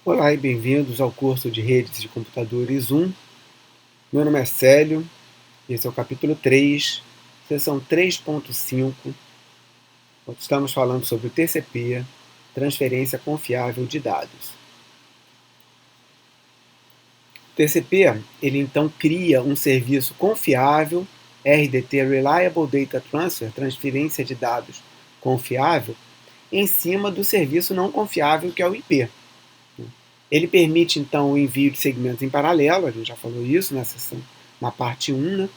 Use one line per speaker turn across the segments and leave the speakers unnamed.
Olá e bem-vindos ao curso de Redes de Computadores 1. Meu nome é Célio, esse é o capítulo 3, seção 3.5. Estamos falando sobre o TCP, transferência confiável de dados. O TCP, ele então cria um serviço confiável, RDT, Reliable Data Transfer, transferência de dados confiável, em cima do serviço não confiável que é o IP. Ele permite, então, o envio de segmentos em paralelo, a gente já falou isso na parte 1, né?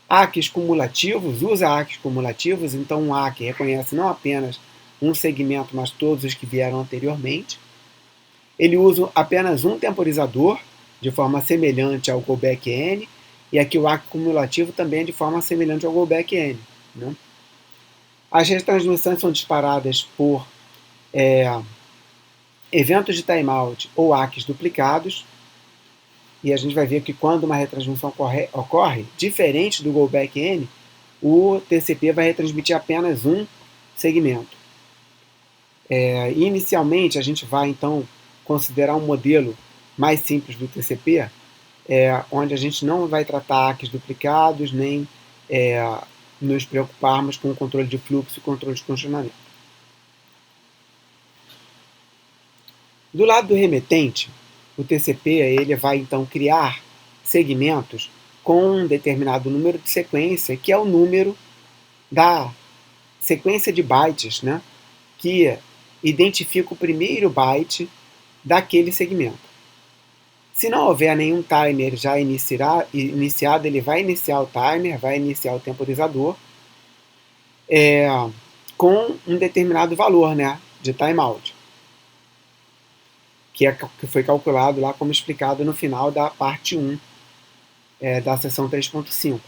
ACKs cumulativos, usa ACKs cumulativos, então um ACK reconhece não apenas um segmento, mas todos os que vieram anteriormente. Ele usa apenas um temporizador, de forma semelhante ao Go-Back-N, e aqui o ACK cumulativo também é de forma semelhante ao Go-Back-N, né? As retransmissões são disparadas por eventos de timeout ou ACKs duplicados, e a gente vai ver que quando uma retransmissão ocorre, diferente do Go-Back-N, o TCP vai retransmitir apenas um segmento. Inicialmente, a gente vai, então, considerar um modelo mais simples do TCP, onde a gente não vai tratar ACKs duplicados, nem nos preocuparmos com o controle de fluxo e controle de funcionamento. Do lado do remetente, o TCP ele vai então criar segmentos com um determinado número de sequência, que é o número da sequência de bytes, né, que identifica o primeiro byte daquele segmento. Se não houver nenhum timer já iniciado, ele vai iniciar o timer, vai iniciar o temporizador com um determinado valor, né, de timeout, que foi calculado lá como explicado no final da parte 1 da seção 3.5.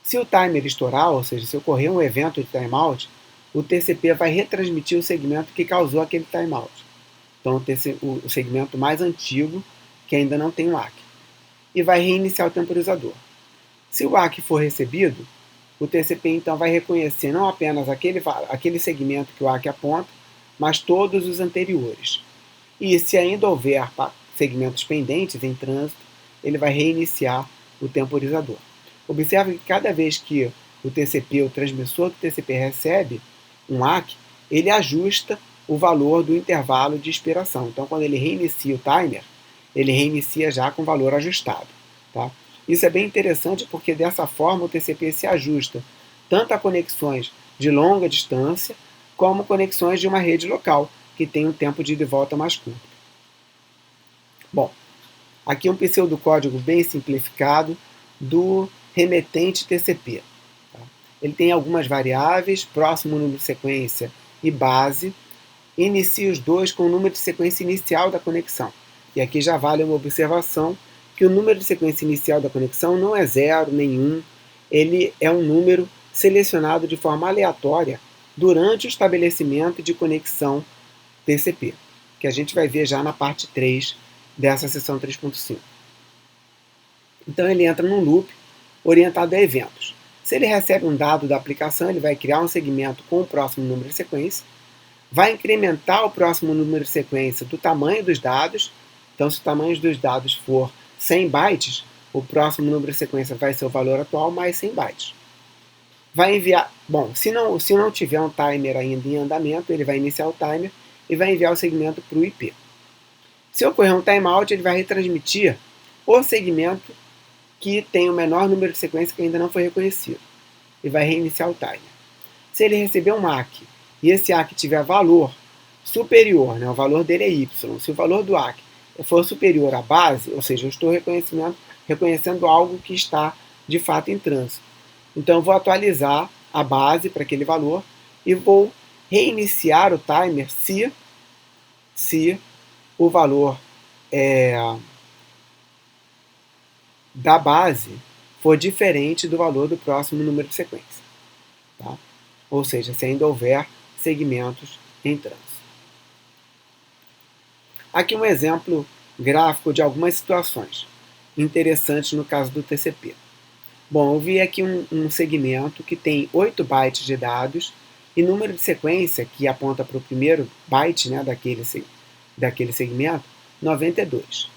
Se o timer estourar, ou seja, se ocorrer um evento de timeout, o TCP vai retransmitir o segmento que causou aquele timeout. Então, o segmento mais antigo, que ainda não tem o ACK. E vai reiniciar o temporizador. Se o ACK for recebido, o TCP então vai reconhecer não apenas aquele segmento que o ACK aponta, mas todos os anteriores. E se ainda houver segmentos pendentes em trânsito, ele vai reiniciar o temporizador. Observe que cada vez que o TCP, o transmissor do TCP recebe um ACK, ele ajusta o valor do intervalo de expiração. Então, quando ele reinicia o timer, ele reinicia já com o valor ajustado. Tá? Isso é bem interessante porque dessa forma o TCP se ajusta tanto a conexões de longa distância como conexões de uma rede local, que tem um tempo de ida e volta mais curto. Bom, aqui é um pseudocódigo bem simplificado do remetente TCP. Tá? Ele tem algumas variáveis, próximo número de sequência e base. Inicia os dois com o número de sequência inicial da conexão. E aqui já vale uma observação que o número de sequência inicial da conexão não é 0 nem 1, ele é um número selecionado de forma aleatória durante o estabelecimento de conexão TCP, que a gente vai ver já na parte 3 dessa seção 3.5. Então ele entra num loop orientado a eventos. Se ele recebe um dado da aplicação, ele vai criar um segmento com o próximo número de sequência, vai incrementar o próximo número de sequência do tamanho dos dados. Então, se o tamanho dos dados for 100 bytes, o próximo número de sequência vai ser o valor atual mais 100 bytes. Vai enviar, se não tiver um timer ainda em andamento, ele vai iniciar o timer e vai enviar o segmento para o IP. Se ocorrer um timeout, ele vai retransmitir o segmento que tem o menor número de sequência que ainda não foi reconhecido e vai reiniciar o timer. Se ele receber um ACK e esse ACK tiver valor superior, né, o valor dele é Y, se o valor do ACK for superior à base, ou seja, eu estou reconhecendo algo que está de fato em trânsito. Então eu vou atualizar a base para aquele valor e vou reiniciar o timer se o valor da base for diferente do valor do próximo número de sequência. Tá? Ou seja, se ainda houver segmentos em trânsito. Aqui um exemplo gráfico de algumas situações interessantes no caso do TCP. Bom, eu vi aqui um segmento que tem 8 bytes de dados e número de sequência que aponta para o primeiro byte, né, daquele segmento 92.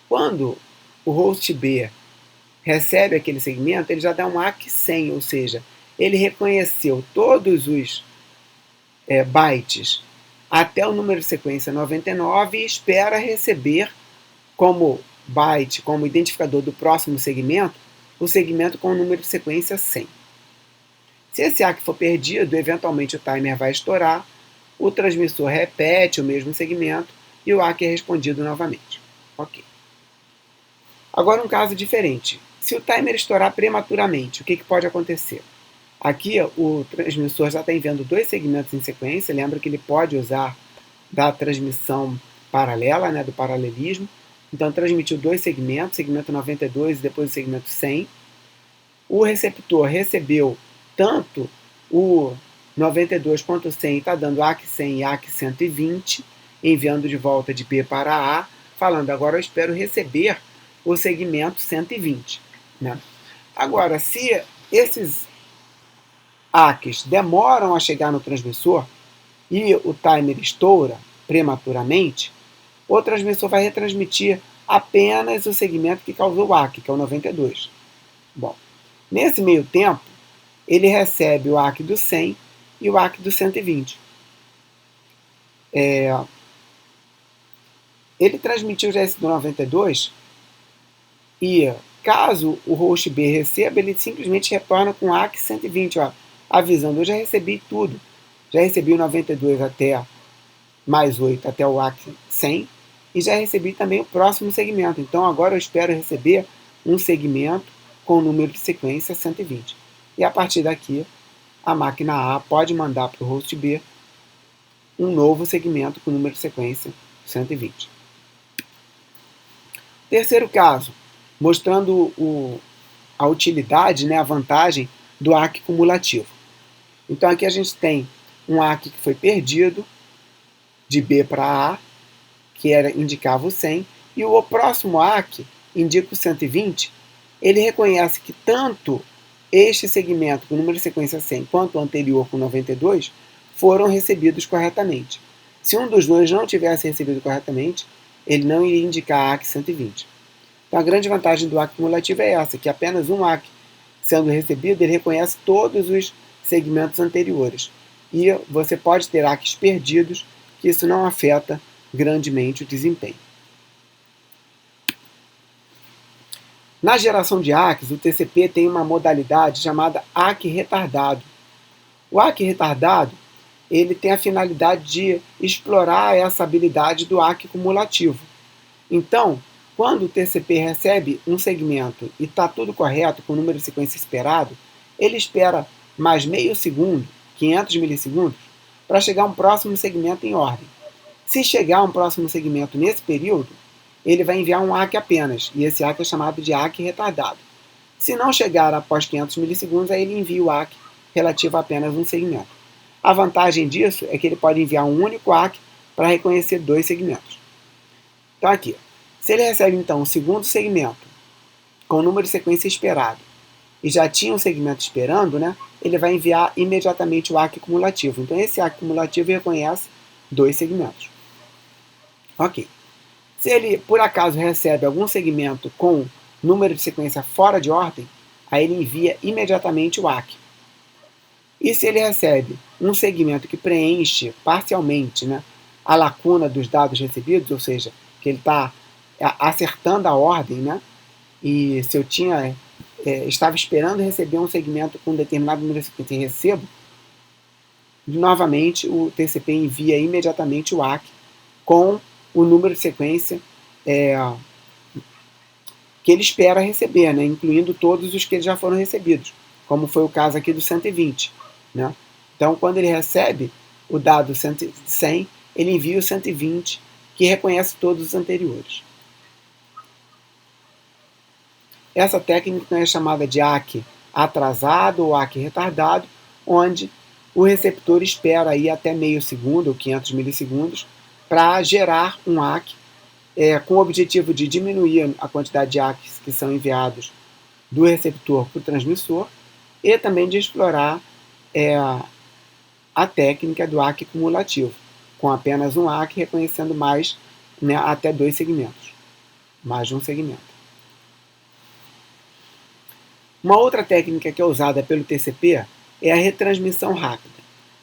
Quando o host B recebe aquele segmento, ele já dá um ACK 100, ou seja, ele reconheceu todos os bytes até o número de sequência 99 e espera receber como byte, como identificador do próximo segmento, o segmento com o número de sequência 100. Se esse ACK for perdido, eventualmente o timer vai estourar, o transmissor repete o mesmo segmento e o ACK é respondido novamente. Ok. Agora um caso diferente. Se o timer estourar prematuramente, o que pode acontecer? Aqui o transmissor já está enviando dois segmentos em sequência, lembra que ele pode usar da transmissão paralela, né, do paralelismo. Então transmitiu dois segmentos, segmento 92 e depois o segmento 100. O receptor recebeu tanto o 92 quanto o 100 está dando ACK 100 e ACK 120, enviando de volta de B para A, falando agora eu espero receber o segmento 120. Né? Agora, se esses ACKs demoram a chegar no transmissor e o timer estoura prematuramente, o transmissor vai retransmitir apenas o segmento que causou o ACK, que é o 92. Bom, nesse meio tempo, ele recebe o ACK do 100 e o ACK do 120. Ele transmitiu já esse do 92 e, caso o host B receba, ele simplesmente retorna com o ACK 120, ó, avisando, eu já recebi tudo. Já recebi o 92 até mais 8 até o ACK 100 e já recebi também o próximo segmento. Então agora eu espero receber um segmento com o número de sequência 120. E a partir daqui, a máquina A pode mandar para o host B um novo segmento com o número de sequência 120. Terceiro caso, mostrando a utilidade, né, a vantagem do ACK cumulativo. Então aqui a gente tem um ACK que foi perdido, de B para A, que indicava o 100, e o próximo ACK indica o 120, ele reconhece que tanto este segmento com o número de sequência 100 quanto o anterior com 92 foram recebidos corretamente. Se um dos dois não tivesse recebido corretamente, ele não iria indicar ACK 120. Então a grande vantagem do ACK cumulativo é essa, que apenas um ACK sendo recebido, ele reconhece todos os segmentos anteriores. E você pode ter ACKs perdidos, que isso não afeta grandemente o desempenho. Na geração de ACKs, o TCP tem uma modalidade chamada ACK retardado. O ACK retardado ele tem a finalidade de explorar essa habilidade do ACK cumulativo. Então, quando o TCP recebe um segmento e está tudo correto com o número de sequência esperado, ele espera mais meio segundo, 500 milissegundos, para chegar um próximo segmento em ordem. Se chegar um próximo segmento nesse período, ele vai enviar um ACK apenas, e esse ACK é chamado de ACK retardado. Se não chegar após 500 milissegundos, aí ele envia o ACK relativo a apenas um segmento. A vantagem disso é que ele pode enviar um único ACK para reconhecer dois segmentos. Então aqui, se ele recebe então o segundo segmento com o número de sequência esperado e já tinha um segmento esperando, né, ele vai enviar imediatamente o ACK cumulativo. Então esse ACK cumulativo reconhece dois segmentos. Ok. Se ele por acaso recebe algum segmento com número de sequência fora de ordem, aí ele envia imediatamente o ACK. E se ele recebe um segmento que preenche parcialmente, né, a lacuna dos dados recebidos, ou seja, que ele está acertando a ordem, né, e se eu estava esperando receber um segmento com um determinado número de sequência e recebo, novamente o TCP envia imediatamente o ACK com o número de sequência que ele espera receber, né, incluindo todos os que já foram recebidos, como foi o caso aqui do 120. Né? Então, quando ele recebe o dado 100, ele envia o 120, que reconhece todos os anteriores. Essa técnica é chamada de ACK atrasado ou ACK retardado, onde o receptor espera aí até meio segundo ou 500 milissegundos para gerar um ACK com o objetivo de diminuir a quantidade de ACKs que são enviados do receptor para o transmissor e também de explorar a técnica do ACK cumulativo, com apenas um ACK reconhecendo mais né, até 2 segmentos, mais de um segmento. Uma outra técnica que é usada pelo TCP é a retransmissão rápida.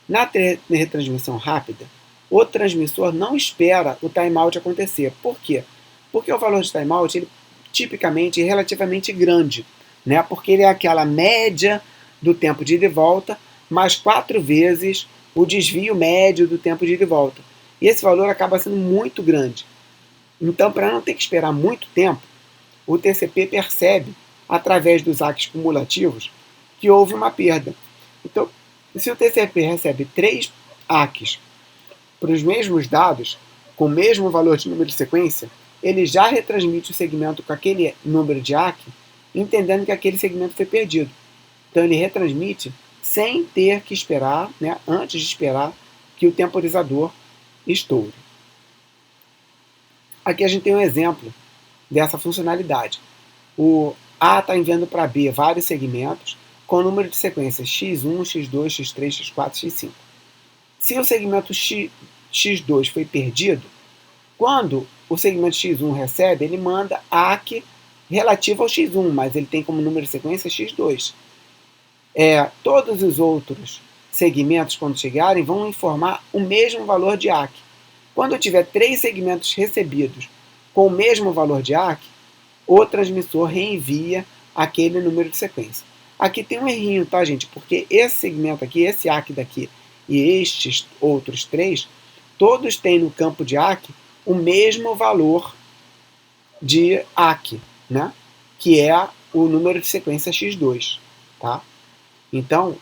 Na retransmissão rápida, o transmissor não espera o timeout acontecer. Por quê? Porque o valor de timeout, ele tipicamente é relativamente grande, né? Porque ele é aquela média do tempo de ida e volta, mais 4 vezes o desvio médio do tempo de ida e volta. E esse valor acaba sendo muito grande. Então, para não ter que esperar muito tempo, o TCP percebe, através dos ACKs cumulativos, que houve uma perda. Então, se o TCP recebe 3 ACKs para os mesmos dados, com o mesmo valor de número de sequência, ele já retransmite o segmento com aquele número de ACK, entendendo que aquele segmento foi perdido. Então, ele retransmite sem ter que esperar, né, antes de esperar que o temporizador estoure. Aqui a gente tem um exemplo dessa funcionalidade. O A está enviando para B vários segmentos com o número de sequências x1, x2, x3, x4, x5. Se o segmento x2 foi perdido, quando o segmento x1 recebe, ele manda ACK relativo ao x1, mas ele tem como número de sequência x2. Todos os outros segmentos, quando chegarem, vão informar o mesmo valor de ACK. Quando eu tiver 3 segmentos recebidos com o mesmo valor de ACK, o transmissor reenvia aquele número de sequência. Aqui tem um errinho, tá, gente? Porque esse segmento aqui, esse ACK daqui e estes outros 3, todos têm no campo de ACK o mesmo valor de ACK, né? Que é o número de sequência x2, tá? Então,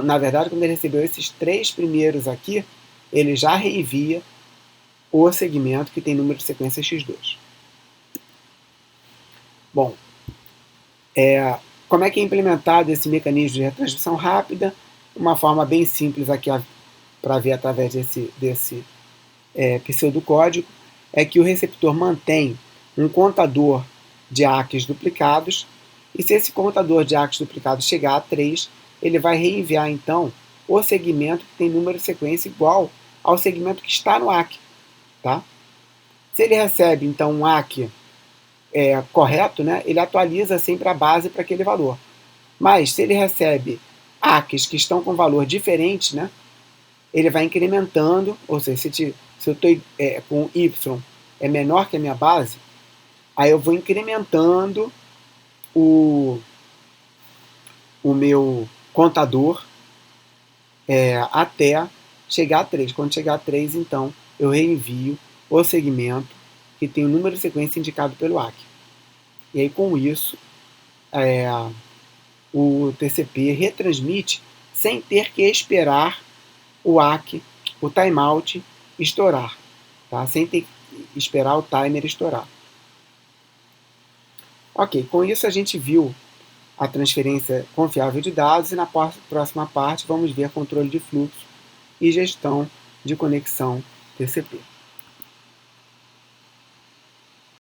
na verdade, quando ele recebeu esses 3 primeiros aqui, ele já reenvia o segmento que tem número de sequência x2. Bom, como é que é implementado esse mecanismo de retransmissão rápida? Uma forma bem simples aqui para ver através desse pseudocódigo é que o receptor mantém um contador de ACKs duplicados, e se esse contador de ACKs duplicados chegar a 3, ele vai reenviar então o segmento que tem número de sequência igual ao segmento que está no ACK. Tá? Se ele recebe então um ACK correto, né, ele atualiza sempre a base para aquele valor. Mas se ele recebe ACKs que estão com valor diferente, né, ele vai incrementando, ou seja, se eu estou com Y é menor que a minha base, aí eu vou incrementando o meu contador até chegar a 3. Quando chegar a 3, então, eu reenvio o segmento que tem o número de sequência indicado pelo ACK. E aí, com isso, o TCP retransmite sem ter que esperar o ACK, o timeout, estourar. Tá? Sem ter que esperar o timer estourar. Ok, com isso a gente viu a transferência confiável de dados e na próxima parte vamos ver controle de fluxo e gestão de conexão TCP.